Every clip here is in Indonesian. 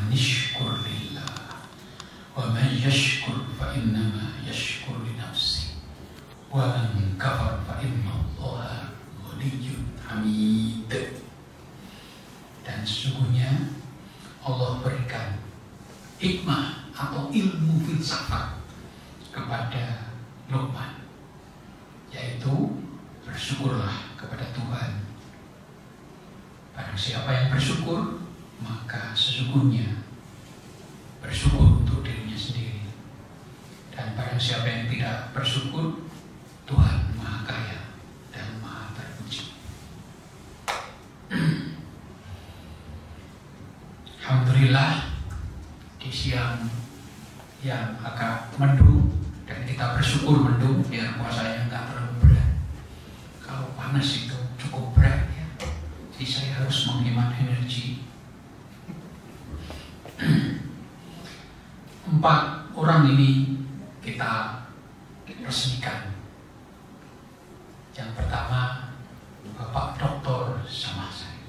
nishkur lillah wa man yashkur fa innama yashkur li nafsi wa man kafar fa innallaha ghaniyyun hamid. Dan sesungguhnya Allah berikan hikmah atau ilmu filsafat kepada Luqman, yaitu bersyukurlah kepada Tuhan. Barang siapa yang bersyukur, maka sesungguhnya bersyukur untuk dirinya sendiri. Dan barang siapa yang tidak bersyukur, Tuhan Maha Kaya dan Maha Terpuji. Alhamdulillah, di siang yang agak mendung, dan kita bersyukur mendung biar puasanya nggak terlalu berat. Kalau panas itu cukup berat ya. Jadi saya harus menghemat energi. 4 orang ini kita resmikan. Yang pertama, Bapak Dr. Samahsari.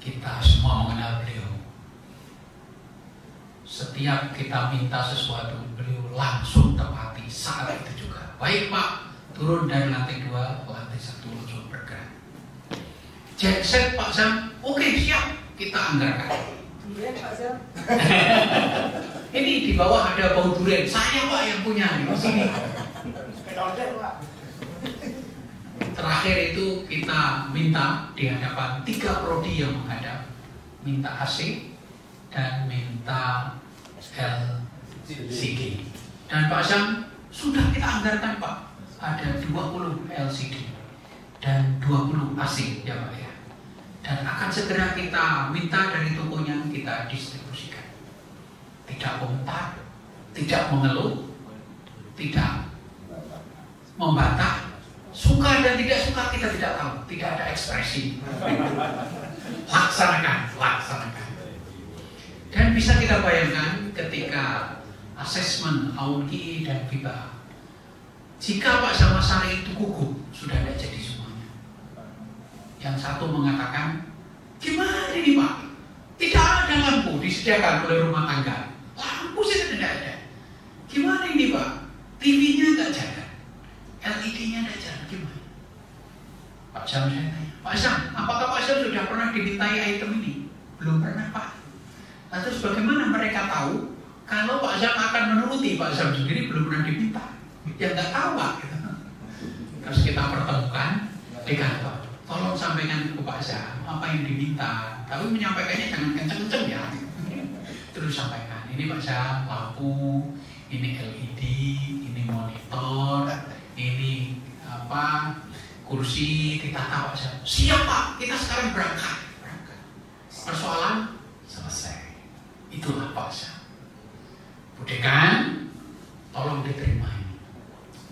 Kita semua mengenal beliau. Setiap kita minta sesuatu, beliau langsung tepati saat itu juga. Baik Pak, turun dari lantai 2 ke lantai 1 langsung bergerak. Jackset Pak Sam, oke siap, kita anggarkan. Iya Pak Sam. Ini di bawah ada bau durian, saya Pak yang punya di sini. Terakhir itu kita minta di hadapan 3 prodi yang menghadap, minta AC dan minta LCD. Dan Pak Sam, sudah kita anggarkan Pak, ada 20 LCD dan 20 AC ya Pak ya. Dan akan segera kita minta dari tokonya, kita distribusikan. Tidak komentar, tidak mengeluh, tidak membantah, suka dan tidak suka kita tidak tahu, tidak ada ekspresi. Laksanakan. Dan bisa kita bayangkan ketika asesmen AUNKI dan FIBA, jika Pak Samahsari itu gugup, sudah tidak jadi semuanya. Yang satu mengatakan, gimana ini Pak? Tidak ada lampu disediakan oleh rumah tangga. Lampu saja tidak ada. Gimana ini Pak? TV-nya nggak jalan, LED-nya nggak jalan, gimana? Pak Sam saya tanya, Pak Sam, apakah Pak Sam sudah pernah dimintai item ini? Belum pernah Pak. Nah, terus bagaimana mereka tahu kalau Pak Sam akan menuruti? Pak Sam sendiri belum pernah diminta. Ya nggak tahu Pak. Gitu. Terus kita pertemukan di kantor. Tolong sampaikan ke Pak Sam apa yang diminta. Tapi menyampaikannya jangan kenceng-kenceng ya. Terus sampaikan, ini Pak Sam lampu, ini LED, ini monitor, ini apa kursi, ditata Pak Sam. Siap Pak, kita sekarang berangkat. Persoalan selesai. Itulah Pak Sam. Budekan, tolong diterima ini.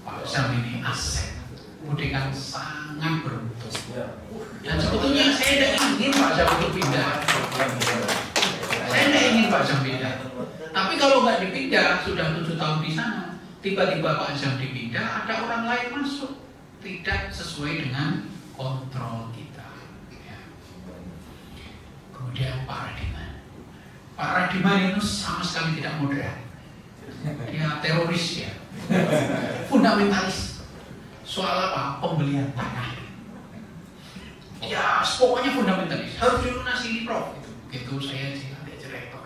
Pak Sam ini aset. Budekan sangat beruntung. Dan sebetulnya saya tidak ingin Pak Sam untuk pindah. Saya tidak ingin Pak Sam pindah. Tapi kalau nggak dipindah, sudah 7 tahun di sana, tiba-tiba Pak Sam dipindah, ada orang lain masuk. Tidak sesuai dengan kontrol kita. Ya. Kemudian Pak Radiman. Pak Radiman itu sama sekali tidak moderat. Dia teroris ya. Fundamentalis. Soal apa? Pembelian tanah. Ya, pokoknya fundamentalis. Harus dilunasi ini Prof. Gitu saya jadi direktur.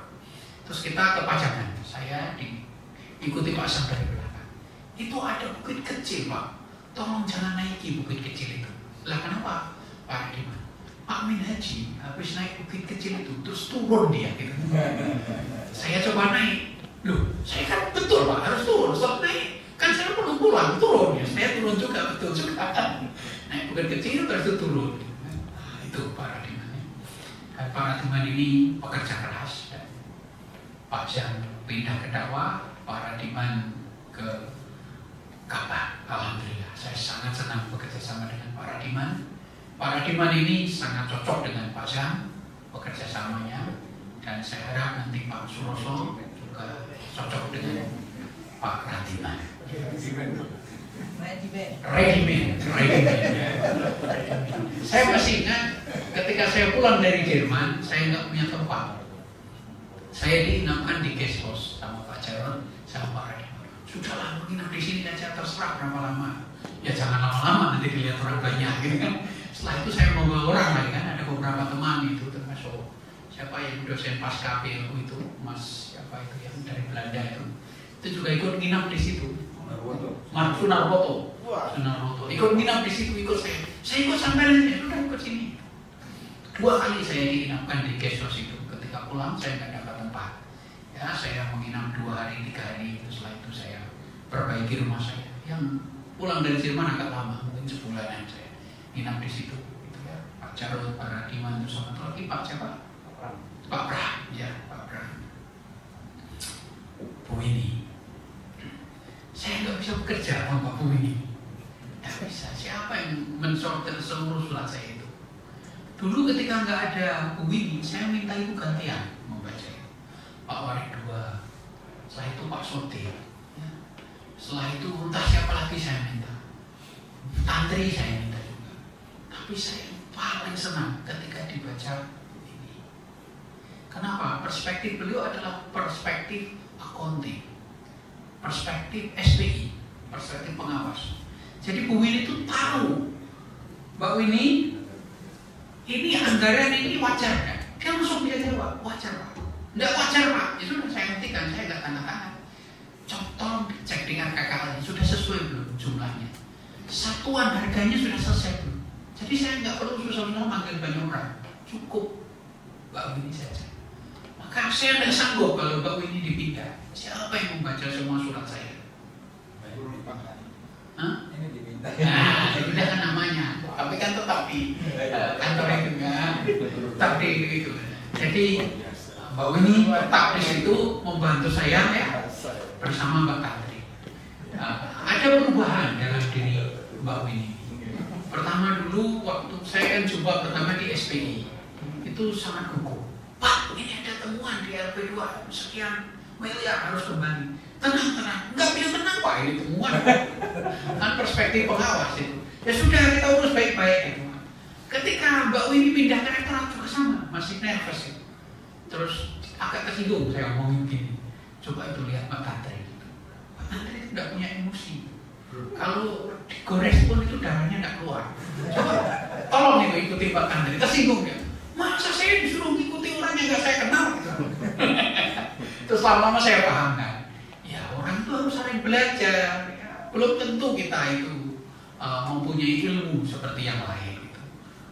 Terus kita ke Pajangan. Saya diikuti Pak Sam dari belakang. Itu ada bukit kecil Pak. Tolong jangan naiki bukit kecil itu. Lah kenapa Pak Radiman? Pak Min Haji habis naik bukit kecil itu terus turun dia gitu. Saya coba naik. Loh, saya kan betul Pak harus turun. Setelah naik kan saya perlu pulang turun ya. Saya turun juga betul juga. Naik bukit kecil terus turun. Nah, itu Pak Radiman. Dan Pak Radiman ini pekerja keras. Pak Sam pindah ke dakwah, Pak Radiman ke Kabah. Alhamdulillah, saya sangat senang bekerja sama dengan Pak Radiman. Pak Radiman ini sangat cocok dengan Pak Sam bekerja samanya, dan saya harap nanti Pak Suroso juga cocok dengan Pak Radiman. Redimen. Saya masih ingat ketika saya pulang dari Jerman, saya nggak punya tempat. Saya diinapkan di guest house sama Pak Jarod, sama Pak Raditya. Sudahlah, menginap di sini aja, terserah berapa lama. Ya jangan lama-lama, nanti dilihat orang banyak gitu kan. Setelah itu saya membawa orang lagi kan, ada beberapa teman itu termasuk siapa yang dosen pasca PLU itu, Mas siapa itu yang dari Belanda itu juga ikut nginap di situ. Mark Sunarwoto ikut nginap di situ, ikut saya ikut sampai ya sudah ikut sini. 2 kali saya diinapkan di guest house itu. Ketika pulang saya nggak dapat tempat, ya saya menginap 2 hari 3 hari itu. Setelah itu saya perbaiki rumah saya. Yang pulang dari Jerman agak lama, mungkin sebulanan saya nginap di situ. Gitu ya. Pak Jarod, Pak Radiman, terus sama lagi Pak siapa? Pak Bram, ya Pak Bram. Bu ini, saya nggak bisa bekerja sama Bu ini. Nggak bisa. Siapa yang mensortir seluruh surat saya itu? Dulu ketika nggak ada Bu ini, saya minta ibu gantian membaca itu. Pak Warid 2, setelah itu Pak Sotir. Ya. Setelah itu entah siapa lagi saya minta. Tantri saya minta juga. Tapi saya paling senang ketika dibaca ini. Kenapa? Perspektif beliau adalah perspektif accounting, perspektif SPI, perspektif pengawas. Jadi Bu Winnie itu tahu, Mbak Winnie, ini anggaran ini wajar kan? Dia langsung bisa jawab, wajar Pak. Tidak wajar Pak, ya sudah saya ngertikan, saya nggak tanda tangan. Tolong cek dengan KKL, sudah sesuai belum jumlahnya? Satuan harganya sudah selesai belum? Jadi saya nggak perlu susah-susah manggil banyak orang, cukup Mbak Winnie saja. Maka saya tidak sanggup kalau Mbak Winnie dipindah. Siapa yang membaca semua surat saya? Hah? Ini diminta. Nah, tidak kan namanya. Tapi kan tetap di kantor itu kan. Tetap di itu. Jadi Mbak Winnie tetap di situ membantu saya ya, bersama Mbak Tantri. Ada perubahan dalam diri Mbak Winnie. Pertama dulu waktu saya kan jumpa pertama di SPI, itu sangat gugup. Pak, ini ada temuan di LP2 sekian miliar harus kembali. Tenang, nggak bisa tenang Pak, ini temuan. Kan perspektif pengawas itu. Ya sudah, kita urus baik-baik itu. Ketika Mbak Winnie pindah ke rektorat juga sama, masih nervous itu. Terus agak tersinggung saya ngomongin gini. Coba itu lihat Mbak Tantri. Mbak Tantri itu nggak punya emosi. Kalau digores pun itu darahnya nggak keluar. Coba tolong nih ikuti Mbak Tantri. Tersinggung dia. Masa saya disuruh ngikuti orang yang nggak saya kenal? Terus lama-lama saya paham kan. Ya orang itu harus saling belajar. Ya. Belum tentu kita itu mempunyai ilmu seperti yang lain. Gitu.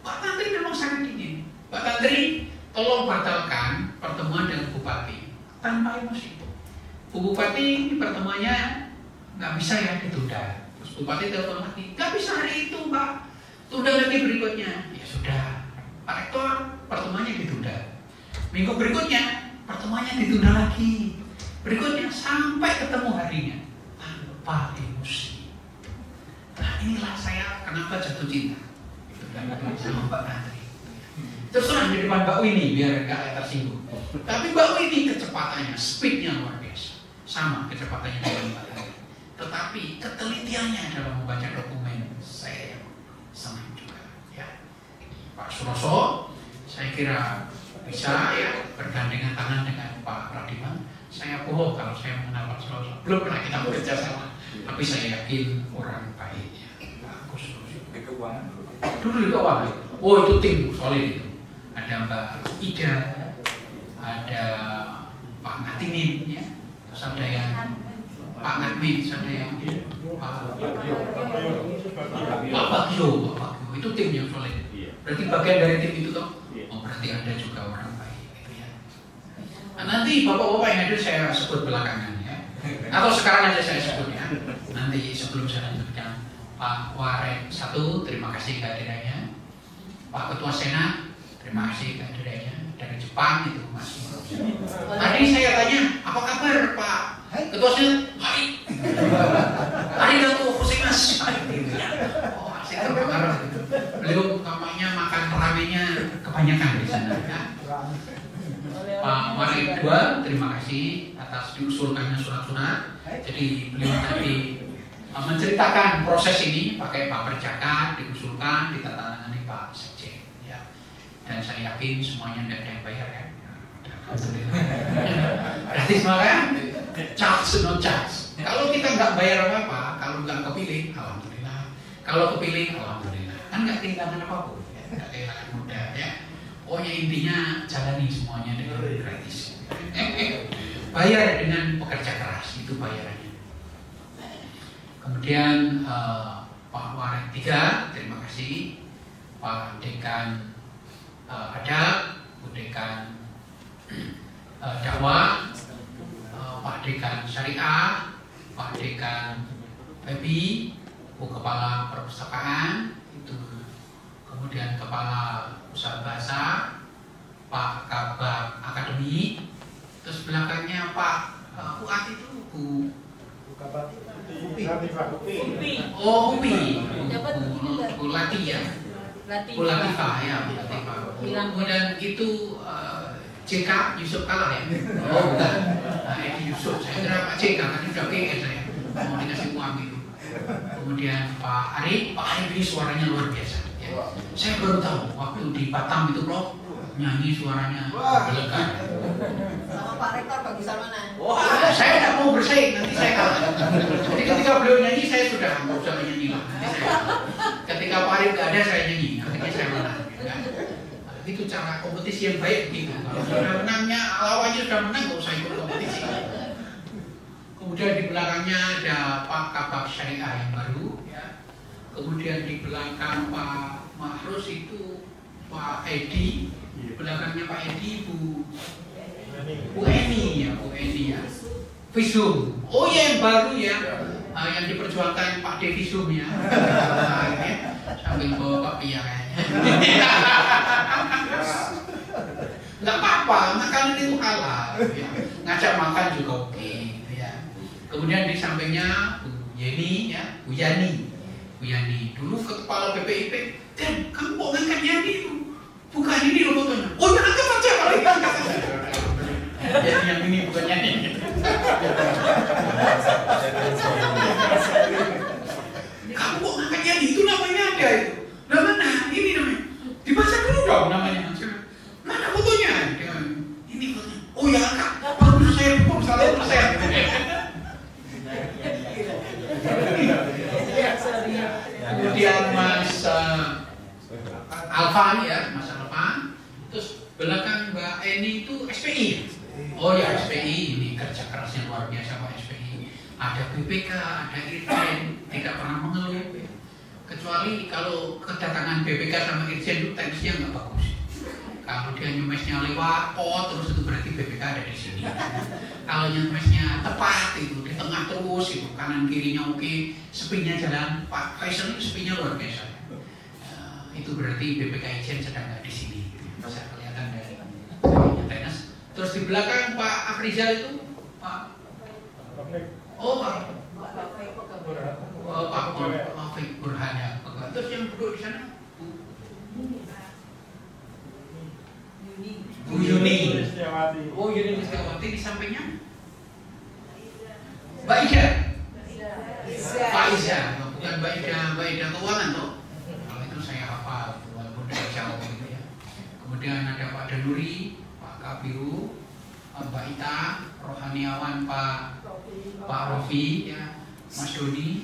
Pak Tantri memang sangat ingin. Pak Tantri, tolong batalkan pertemuan dengan Bupati tanpa emosi. Bu Bupati ini pertemuannya nggak bisa ya ditunda. Terus Bupati telepon lagi, nggak bisa hari itu Mbak, tunda lagi berikutnya. Ya sudah, Pak Rektor pertemuannya ditunda. Minggu berikutnya pertemuannya ditunda lagi. Berikutnya sampai ketemu harinya tanpa emosi. Nah inilah saya kenapa jatuh cinta sama Mbak Tantri. Terus terang di depan Mbak Winnie biar nggak tersinggung. Tapi Mbak Winnie kecepatannya, speednya luar biasa, sama kecepatannya dengan Mbak Tantri. Tetapi ketelitiannya dalam membaca dokumen saya senang juga. Ya. Pak Suroso, saya kira bisa ya bergandengan tangan dengan Pak Radiman. Saya bohong kalau saya mengenal Pak Suroso. Belum pernah kita bekerja sama, tapi saya yakin orang baik. Ya. Bagus terus. Dulu di keuangan. Oh itu tim solid itu. Ada Mbak Ida, ada Pak Ngatinin, ya. Terus ada yang Pak Ngatmin, ada yang Pak Bagio, itu tim yang solid. Berarti bagian dari tim itu toh? Oh berarti ada juga orang baik, gitu ya. Nah, nanti bapak-bapak yang hadir saya sebut belakangan ya, atau sekarang aja saya sebut ya. Nanti sebelum saya lanjutkan, Pak Waret 1, terima kasih kehadirannya. Pak Ketua Senat, terima kasih kehadirannya dari Jepang itu Mas. Tadi saya tanya, apa kabar Pak Ketua Senat? Baik. Arigatou gozaimasu. Oh, asik terpengaruh gitu. Beliau kampanye makan ramenya kebanyakan di sana. Ya. Pak Warid 2, terima kasih atas diusulkannya surat-surat. Jadi beliau tadi menceritakan proses ini pakai Pak Perjaka, diusulkan, ditandatangani Pak Sekjen. Ya. Dan saya yakin semuanya tidak ada yang bayar kan. Alhamdulillah. Pragmatisme kan? Charge no charge. Kalau kita nggak bayar apa-apa, kalau nggak kepilih, alhamdulillah. Kalau kepilih, alhamdulillah. Kan nggak kehilangan apapun, nggak kehilangan modal ya. Pokoknya intinya jalani semuanya dengan gratis. Bayar dengan pekerja keras, itu bayarannya. Kemudian Pak Waret 3, terima kasih. Pak Dekan Adab, Bu Dekan Dakwah, Pak Dekan Syariah, Pak Dekan PEBI, Bu Kepala Perpustakaan, itu kemudian Kepala Pusat Bahasa, Pak Kabak Akademi, terus belakangnya Pak Fuad itu Bu Oh Upi, Bu Lati ya, Bu Latifah ya, Bu Latifah. Kemudian itu JK Yusuf Kala ya? Oh bukan, Edi Yusuf. Saya kira Pak JK kan udah PS saya mau dikasih uang itu. Kemudian Pak Arif ini suaranya luar biasa. Ya. Saya baru tahu waktu di Batam itu Prof nyanyi suaranya melekat. Sama Pak Rektor bagusan mana? Wah, saya tidak mau bersaing, nanti saya kalah. Jadi ketika beliau nyanyi saya sudah nggak usah nyanyi lah. Ketika Pak Arif nggak ada saya nyanyi, akhirnya saya menang. Ya. Itu cara kompetisi yang baik gitu. Kalau sudah menangnya, lawannya sudah menang, nggak usah ikut kompetisi. Kemudian di belakangnya ada Pak Kabak Syariah yang baru, ya. Kemudian di belakang Pak Mahrus itu Pak Edi, di belakangnya Pak Edi Bu Eni ya, Bu Eni ya. Visum, oh ya yang baru ya, yang diperjuangkan Pak De Visum ya. Sambil bawa Pak Pia kayaknya. Nggak apa-apa, makanan itu halal ya. Ngajak makan juga oke ya. Kemudian di sampingnya Bu Yeni ya, Bu Yani dulu kepala BPIP. Dan kamu kok ngangkat Yani itu? Bukan ini loh fotonya. Oh ya angkat saja kalau angkat saja. Jadi yang ini bukan Yani. Kamu kok ngangkat Yani? Itu namanya ada itu. Nah mana? Ini namanya. Dibaca dulu dong namanya. Mana fotonya? Ini fotonya. Oh ya angkat. Baru saya pun 1%. Kemudian Mas Alvan ya, Mas Alvan. Terus belakang Mbak Eni itu SPI. Oh ya SPI, ini kerja kerasnya luar biasa Pak SPI. Ada BPK, ada Irjen, tidak pernah mengeluh. Kecuali kalau kedatangan BPK sama Irjen itu teknisnya nggak bagus. Kalau dia nyemesnya lewat, terus itu berarti BPK ada di sini. Kalau nyemesnya tepat itu di tengah terus itu kanan kirinya oke, sepinya jalan. Pak Faisal itu sepinya luar biasa. Itu berarti BPK Ijen sedang nggak di sini. Bisa kelihatan dari tenis. Terus di belakang Pak Afrizal itu Pak Pak Burhan ya. Terus yang duduk di sana Bu Yuni. Oh Yuni Listiawati di sampingnya Mbak Ida. Pak Iza, bukan Mbak Ida keuangan toh. Kalau itu saya hafal walaupun dari jauh gitu ya. Kemudian ada Pak Danuri, Pak Kabiru, Mbak Ita, Rohaniawan Pak Rofi ya, Mas Doni,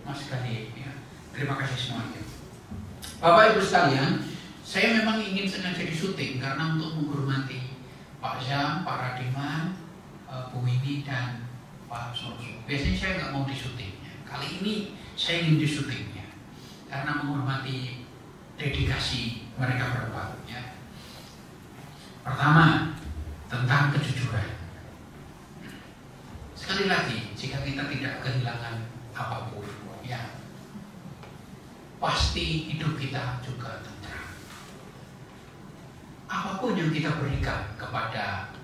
Mas Galih ya. Terima kasih semuanya. Bapak Ibu sekalian, saya memang ingin sengaja di syuting karena untuk menghormati Pak Zam, Pak Radiman, Bu Winnie dan Pak Sorso. Biasanya saya nggak mau di syutingnya. Kali ini saya ingin di syutingnya karena menghormati dedikasi mereka berempat. Ya. Pertama, tentang kejujuran. Sekali lagi, jika kita tidak kehilangan apapun, ya pasti hidup kita juga tentram. Apapun yang kita berikan kepada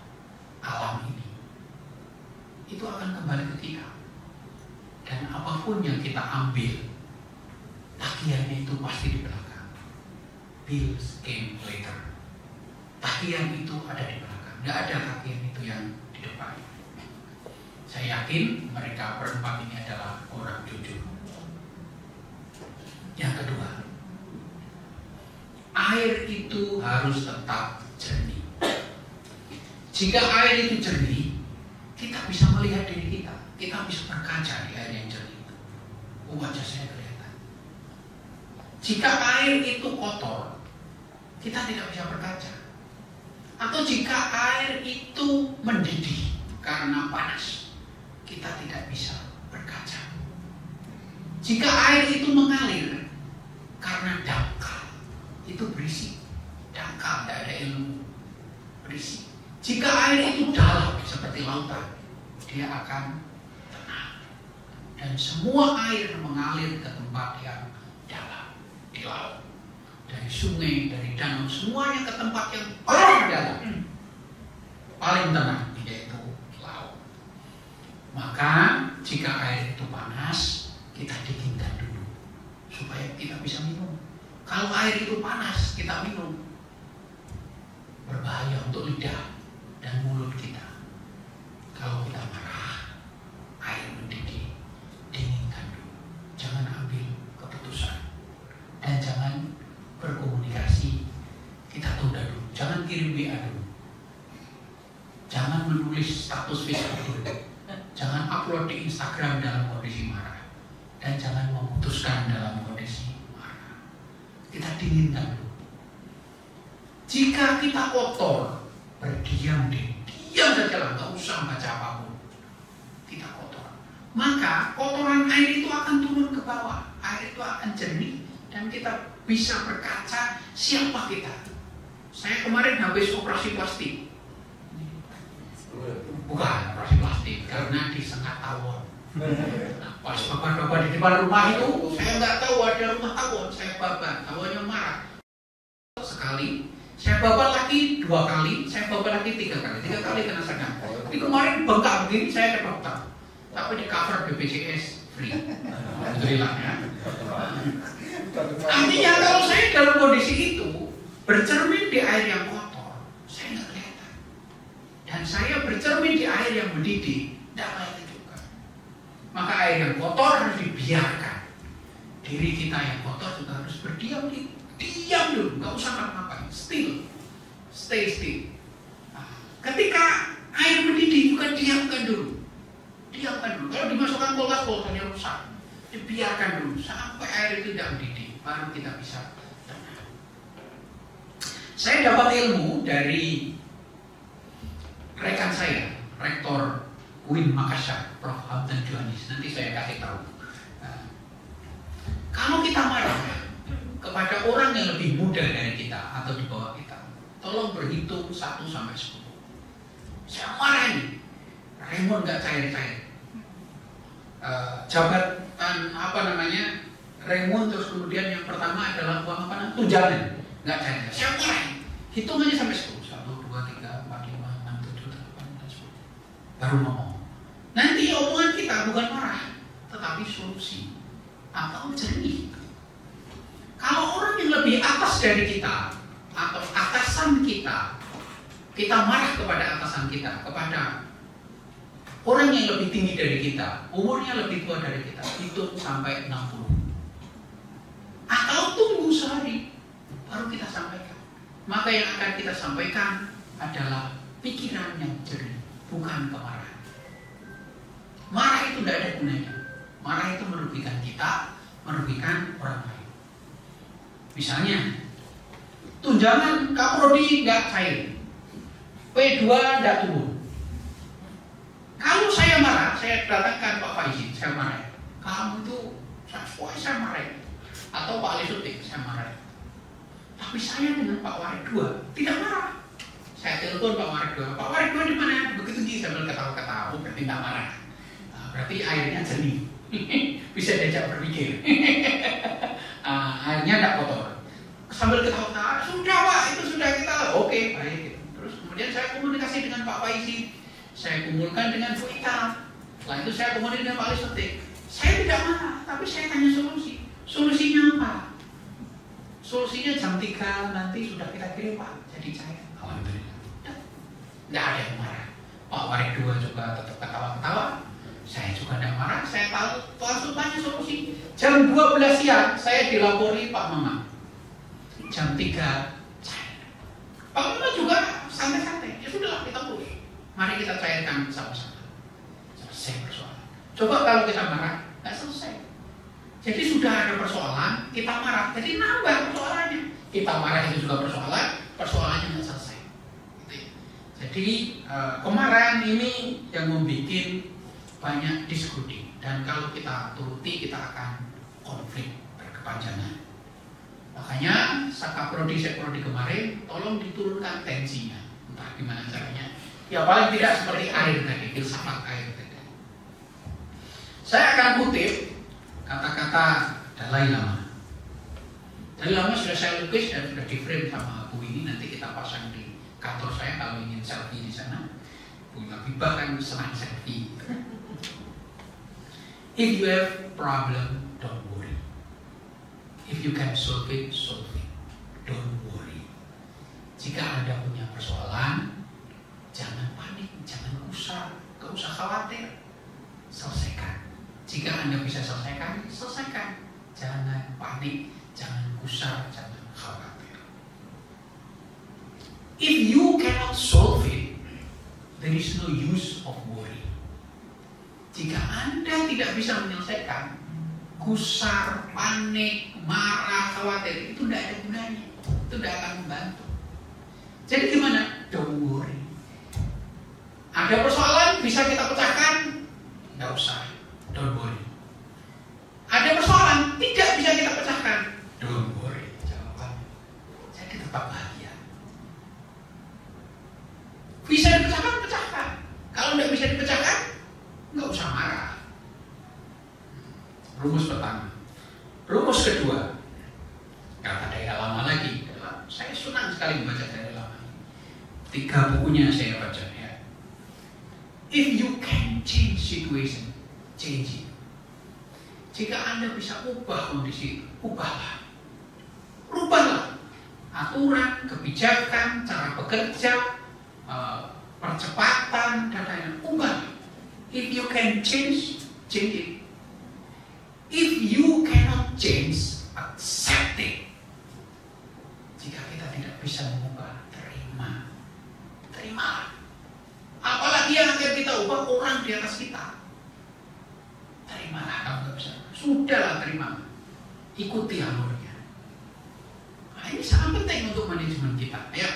alam ini, itu akan kembali ke kita. Dan apapun yang kita ambil, tagihannya itu pasti di belakang. Bills came later. Tagihan itu ada di belakang. Nggak ada tagihan itu yang di depan. Saya yakin mereka berempat ini adalah orang jujur. Yang kedua, air itu harus tetap jernih. Jika air itu jernih, kita bisa melihat diri kita. Kita bisa berkaca di air yang jernih. Wajah saya kelihatan. Jika air itu kotor, kita tidak bisa berkaca. Atau jika air itu mendidih karena panas, kita tidak bisa berkaca. Jika air itu mengalir karena dangkal, itu berisik. Dangkal, tidak ada ilmu, berisik. Jika air itu dalam seperti lautan, dia akan tenang. Dan semua air mengalir ke tempat yang dalam, di laut. Dari sungai, dari danau, semuanya ke tempat yang paling dalam, paling tenang, yaitu laut. Maka jika air itu panas, kita dinginkan dulu supaya kita bisa minum. Kalau air itu panas, kita minum, berbahaya untuk lidah dan mulut kita. Kalau kita marah, air mendidih, dinginkan dulu. Jangan ambil keputusan dan jangan berkomunikasi, kita tunda dulu. Jangan kirim WA dulu. Jangan menulis status Facebook dulu. Jangan upload di Instagram dalam kondisi marah. Dan jangan memutuskan dalam kondisi marah. Kita dinginkan dulu. Jika kita kotor, berdiam diri, diam saja, nggak usah baca apapun. Kita kotor, maka kotoran air itu akan turun ke bawah. Air itu akan jernih dan kita bisa berkaca siapa kita. Saya kemarin habis operasi plastik. Bukan operasi plastik, karena disengat tawon. Pas bapak-bapak di depan rumah itu, saya nggak tahu ada rumah tawon. Saya babat, tawonnya marah. Sekali, saya babat lagi 2 kali, saya babat lagi 3 kali. 3 kali kena sengat. Jadi kemarin bengkak begini, saya ke dokter. Tapi di cover BPJS free. Alhamdulillah ya. Artinya kalau saya dalam kondisi itu bercermin di air yang kotor, saya nggak kelihatan. Dan saya bercermin di air yang mendidih, tidak kelihatan juga. Maka air yang kotor harus dibiarkan. Diri kita yang kotor juga harus berdiam diri. Diam dulu, nggak usah ngapa-ngapain. Still, stay still. Nah, ketika air mendidih juga diamkan dulu. Diamkan dulu. Kalau dimasukkan kulkas, kulkasnya rusak. Dibiarkan dulu sampai air itu tidak mendidih, baru kita bisa tenang. Saya dapat ilmu dari rekan saya, Rektor UIN Makassar, Prof. Hamdan Johanis. Nanti saya kasih tahu. Nah, kalau kita marah kepada orang yang lebih muda dari kita atau di bawah kita, tolong berhitung 1 sampai 10. Saya marah ini, Raymond nggak cair-cair. Jabatan apa namanya, Raymond, terus kemudian yang pertama adalah uang apa namanya, tunjangan, nggak cair. Saya marah, hitung aja sampai 10. 1, 2, 3, 4, 5, 6, 7, 8, 9, 10. Baru ngomong. Nanti omongan kita bukan marah, tetapi solusi atau jernih. Kalau orang yang lebih atas dari kita atau atasan kita, kita marah kepada atasan kita, kepada orang yang lebih tinggi dari kita, umurnya lebih tua dari kita, hitung sampai 60. Atau tunggu sehari, baru kita sampaikan. Maka yang akan kita sampaikan adalah pikiran yang jernih, bukan kemarahan. Marah itu tidak ada gunanya. Marah itu merugikan kita, merugikan orang lain. Misalnya, tunjangan Kaprodi nggak cair, P2 nggak turun. Kalau saya marah, saya datangkan Pak Faizi, saya marah. Kamu itu, saya marah. Atau Pak Ali Sutik, saya marah. Tapi saya dengan Pak Warid 2 tidak marah. Saya telepon Pak Warid 2, Pak Warid 2 di mana? Begitu dia sambil ketawa-ketawa, berarti tidak marah. Nah, berarti airnya jernih, bisa diajak berpikir. Airnya tidak kotor. Sambil ketawa-ketawa, sudah Pak, itu sudah kita, oke, baik. Terus kemudian saya komunikasi dengan Pak Faizi, saya kumpulkan dengan Bu Ita. Setelah itu saya komunikasi dengan Pak Ali Sutik. Saya tidak marah, tapi saya tanya solusi. Solusinya apa? Solusinya jam 3 nanti sudah kita kirim Pak, jadi cair. Alhamdulillah. Tidak ada yang marah. Pak Warid 2 juga tetap ketawa-ketawa. Saya juga tidak marah, saya langsung tanya solusi. Jam 12 siang saya dilapori Pak Mama. Jam 3 cair. Pak Mama juga santai-santai. Ya sudahlah, kita urus. Mari kita cairkan sama-sama. Selesai persoalan. Coba kalau kita marah, nggak selesai. Jadi sudah ada persoalan, kita marah, jadi nambah persoalannya. Kita marah itu juga persoalannya nggak selesai. Gitu ya. Jadi kemarahan ini yang membuat banyak diskusi. Dan kalau kita turuti, kita akan konflik berkepanjangan. Makanya Saka Prodi kemarin, tolong diturunkan tensinya. Entah gimana caranya. Ya paling tidak seperti air tadi, filsafat air tadi. Saya akan kutip kata-kata Dalai Lama. Dalai Lama sudah saya lukis dan sudah di frame sama Bu ini. Nanti kita pasang di kantor saya kalau ingin selfie di sana. Bu Habibah kan senang selfie. If you have problem, don't worry. If you can solve it, solve it. Don't worry. Jika Anda punya persoalan, jangan panik, jangan gusar, gak usah khawatir. Selesaikan. Jika Anda bisa selesaikan, selesaikan. Jangan panik, jangan gusar, jangan khawatir. If you cannot solve it, there is no use of worry. Jika Anda tidak bisa menyelesaikan, gusar, panik, marah, khawatir, itu tidak ada gunanya. Itu tidak akan membantu. Jadi gimana? Don't worry. Ada persoalan bisa kita pecahkan? Nggak usah. Don't worry. Ada persoalan tidak bisa kita pecahkan? Don't worry. Jawabannya. Jadi tetap bahagia. Bisa dipecahkan, pecahkan. Kalau nggak bisa dipecahkan, nggak usah marah. Rumus pertama. Rumus kedua, kata Dalai Lama lagi. Saya senang sekali membaca Dalai Lama. 3 bukunya saya baca ya. If you can change situation, change it. Jika Anda bisa ubah kondisi, ubahlah. Rubahlah aturan, kebijakan, cara bekerja, percepatan dan lain-lain. Ubah. If you can change, change it. If you cannot change, accept it. Jika kita tidak bisa mengubah, terima. Terimalah. Apalagi yang akan kita ubah orang di atas kita. Terimalah kalau nggak bisa. Sudahlah terima. Ikuti alurnya. Nah, ini sangat penting untuk manajemen kita. Ya.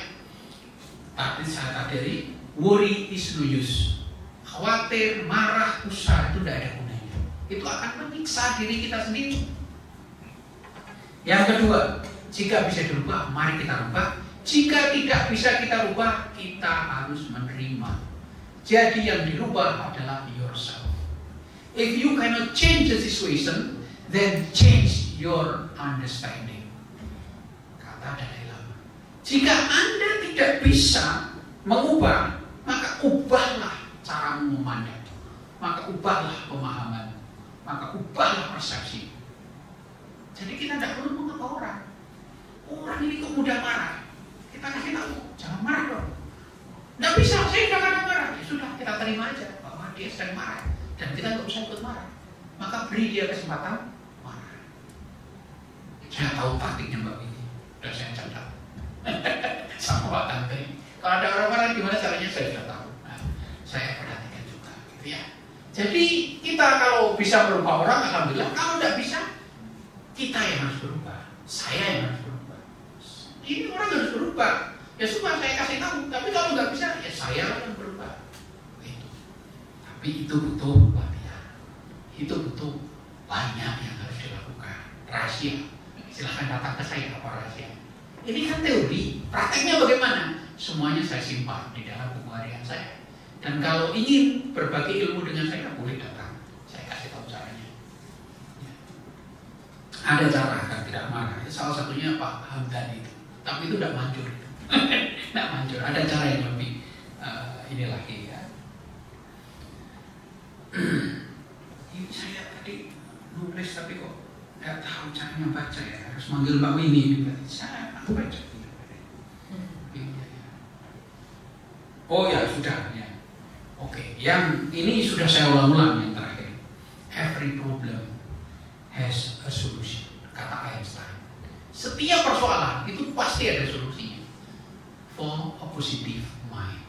Tadi saya tadi worry is no use. Khawatir, marah, gusar itu tidak ada gunanya. Itu akan menyiksa diri kita sendiri. Yang kedua, jika bisa dirubah, mari kita rubah. Jika tidak bisa kita rubah, kita harus menerima. Jadi yang dirubah adalah yourself. If you cannot change the situation, then change your understanding. Kata Dalai Lama. Jika Anda tidak bisa mengubah, maka ubahlah cara memandang. Maka ubahlah pemahaman. Maka ubahlah persepsi. Jadi kita tidak perlu mengapa orang. Orang ini kok mudah marah. Kita kasih tahu, jangan marah dong. Tidak bisa, saya tidak akan marah. Ya sudah, kita terima aja bahwa dia sedang marah. Dan kita nggak usah ikut marah. Maka beri dia kesempatan marah. Saya tahu taktiknya Mbak Wini. Sudah saya catat. Sama Pak Tante. Kalau ada orang marah gimana caranya saya sudah tahu. Nah, saya perhatikan juga. Gitu ya. Jadi kita kalau bisa merubah orang, alhamdulillah. Kalau tidak bisa, kita yang harus berubah. Saya yang harus berubah. Ini orang harus berubah. Ya sudah saya kasih tahu. Tapi kalau nggak bisa, ya saya yang berubah. Itu. Tapi itu butuh latihan. Itu butuh banyak yang harus dilakukan. Rahasia. Silahkan datang ke saya apa rahasia. Ini kan teori. Prakteknya bagaimana? Semuanya saya simpan di dalam buku harian saya. Dan kalau ingin berbagi ilmu dengan saya, boleh datang. Saya kasih tahu caranya. Ya. Ada cara agar tidak marah. Salah satunya Pak Hamdan itu. Tapi itu tidak manjur. Tidak manjur. Ada cara yang lebih ini lagi ya. Ini saya tadi nulis tapi kok nggak tahu caranya baca ya. Harus manggil Mbak Wini. Saya nggak baca. Oh ya sudah ya. Oke, yang ini sudah saya ulang-ulang yang terakhir. Every problem has a solution, kata Einstein. Setiap persoalan itu pasti ada solusinya. For a positive mind.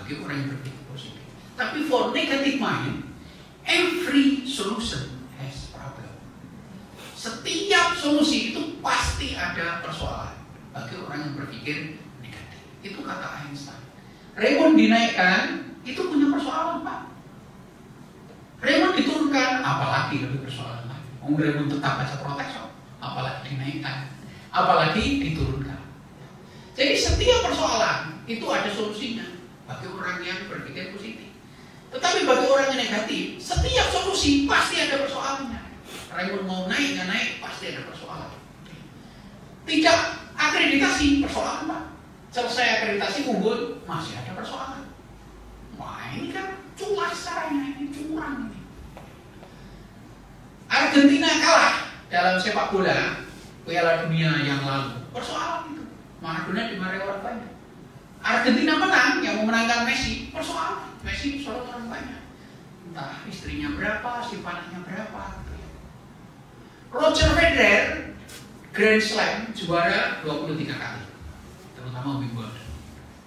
bagi orang yang berpikir positif. Tapi for negative mind, every solution has problem. Setiap solusi itu pasti ada persoalan bagi orang yang berpikir negatif. Itu kata Einstein. Raymond dinaikkan, itu punya persoalan, Pak. Raymond diturunkan, apalagi lebih persoalan lagi. Raymond tetap baca protection, apalagi dinaikkan, apalagi diturunkan. Jadi setiap persoalan itu ada solusinya bagi orang yang berpikir positif. Tetapi bagi orang yang negatif, setiap solusi pasti ada persoalannya. Raymond mau naik nggak naik pasti ada persoalan. Tidak akreditasi persoalan, Pak. Selesai akreditasi unggul masih ada persoalan. Wah, ini kan culas caranya, ini curang ini. Argentina kalah dalam sepak bola Piala Dunia yang lalu. Persoalan itu. Maradona dimarahi orang banyak. Argentina menang, yang memenangkan Messi, persoalan. Messi disorot orang banyak. Entah istrinya berapa, simpanannya berapa. Roger Federer Grand Slam juara 23 kali, terutama Wimbledon.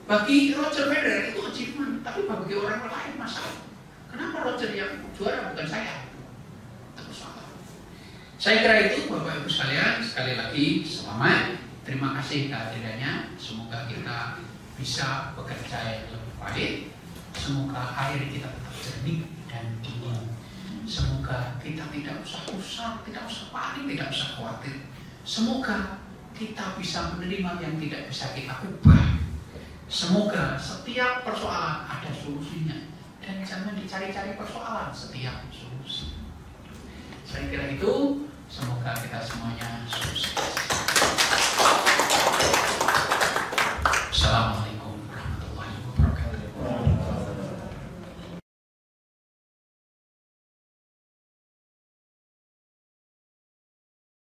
Bagi Roger Federer itu achievement, tapi bagi orang lain masalah. Kenapa Roger yang juara bukan saya? Itu persoalan. Saya kira itu Bapak Ibu sekalian, sekali lagi selamat. Terima kasih kehadirannya. Semoga kita bisa bekerja yang lebih baik. Semoga air kita tetap jernih dan dingin. Semoga kita tidak usah usah, tidak usah panik, tidak usah khawatir. Semoga kita bisa menerima yang tidak bisa kita ubah. Semoga setiap persoalan ada solusinya. Dan jangan dicari-cari persoalan, setiap solusi. Saya kira itu. Semoga kita semuanya